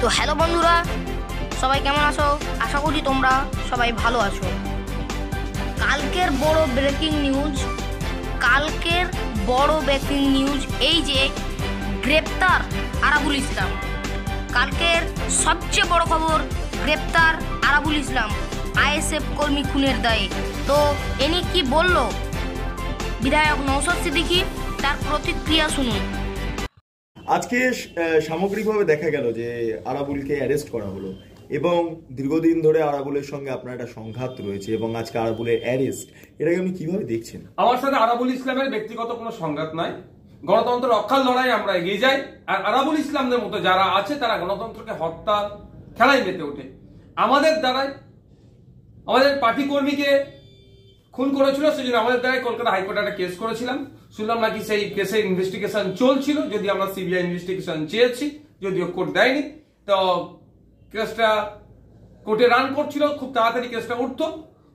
তো হ্যালো বন্ধুরা, সবাই কেমন আছো? আশা করি তোমরা সবাই ভালো আছো। কালকের বড় ব্রেকিং নিউজ এই যে গ্রেপ্তার আরাবুল ইসলাম। কালকের সবচেয়ে বড় খবর, গ্রেপ্তার আরাবুল ইসলাম আইএসএফ কর্মী খুনের দায়ে। তো এনি কি বলল বিধায়ক নওশাদ সিদ্দিকী, তার প্রতিক্রিয়া শুনুন। আজকে সামগ্রিকভাবে দেখা গেল যে আরাবুলকে অ্যারেস্ট করা হলো এবং দীর্ঘদিন ধরে আরাবুলের সঙ্গে আপনার একটা সংঘাত রয়েছে এবং আজকে আরাবুলের অ্যারেস্ট, এটাকে আপনি কিভাবে দেখছেন? আমার সাথে আরাবুল ইসলামের ব্যক্তিগত কোনো সংঘাত নাই। গণতন্ত্র রক্ষার লড়াই আমরা এগিয়ে যাই। আর আরাবুল ইসলামদের মতো যারা আছে তারা গণতন্ত্রকে হত্যা খেলায় মেতে ওঠে। আমাদের দ্বারাই আমাদের পার্টি কর্মীকে খুন করেছিল, সেজন্য আমাদের দ্বারাই কলকাতা হাইকোর্টে একটা কেস করেছিলাম। শুনলাম নাকি সেই কেসের ইনভেস্টিগেশন চলছিল, যদি আমরা সিবিআই ইনভেস্টিগেশন চেয়েছি, যদিও কোর্ট দেয়নি। তো কেসটা কোর্টে রান করছিল, খুব তাড়াতাড়ি কেসটা উঠতো।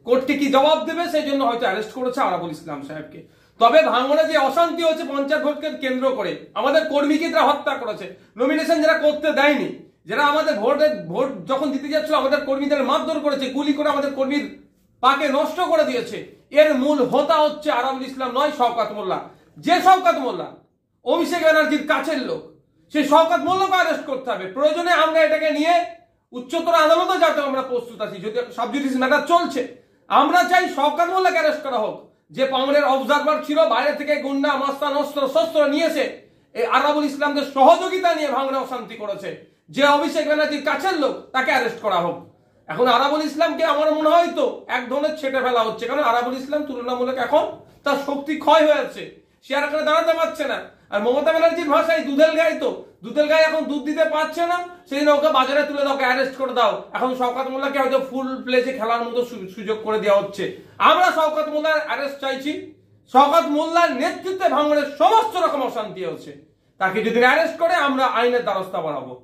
কোর্টকে কি জবাব দেবে সেই জন্য হয়তো অ্যারেস্ট করেছে আরাবুল ইসলাম সাহেবকে। তবে ভাঙড়ে যে অশান্তি হচ্ছে পঞ্চায়েত ভোটকে কেন্দ্র করে, আমাদের কর্মীকে তারা হত্যা করেছে, নমিনেশন যারা করতে দেয়নি, যারা আমাদের ভোট যখন দিতে যাচ্ছিল আমাদের কর্মীদের মারধর করেছে, গুলি করে আমাদের কর্মীর পাকে নষ্ট করে দিয়েছে, এর মূল হোতা হচ্ছে আরাবুল ইসলাম নয়, শওকত মোল্লা। যে শওকত মোল্লা অভিষেক ব্যানার্জির কাছের লোক, সেই শওকত মোল্লাকে অ্যারেস্ট করতে হবে। প্রয়োজনে আমরা এটাকে নিয়ে উচ্চতর আদালতে যাতে আমরা প্রস্তুত আছি, যদি সাবজুডিস ম্যাটার চলছে। আমরা চাই শওকত মোল্লাকে অ্যারেস্ট করা হোক, যে পাউন্ডের অবজারভার ছিল, বাইরে থেকে গুন্ডা মাস্তান অস্ত্র শস্ত্র নিয়েছে, এই আরাবুল ইসলামদের সহযোগিতা নিয়ে ভাঙড়ে অশান্তি করেছে, যে অভিষেক ব্যানার্জির কাছের লোক, তাকে অ্যারেস্ট করা হোক। এখন আরাবুল ইসলামকে আমার মনে হয় তো এক ধরনের ছেটে ফেলা হচ্ছে, কারণ আরাবুল ইসলাম তুলনামূলক এখন তার শক্তি ক্ষয় হয়েছে, সে আর এখানে দাঁড়াতে পারছে না। আর মমতা ব্যানার্জির ভাষায় দুধেল গাই, তো দুধেল গাই এখন দুধ দিতে পারছে না, সেই জন্য ওকে বাজারে তুলে দাও, অ্যারেস্ট করে দাও। এখন শওকত মোল্লাকে হয়তো ফুল প্লেজে খেলার মতো সুযোগ করে দেওয়া হচ্ছে। আমরা শওকত মোল্লার অ্যারেস্ট চাইছি। শওকত মোল্লার নেতৃত্বে ভাঙড়ের সমস্ত রকম অশান্তি হচ্ছে, তাকে যদি অ্যারেস্ট করে আমরা আইনের দ্বারস্থ বাড়াবো।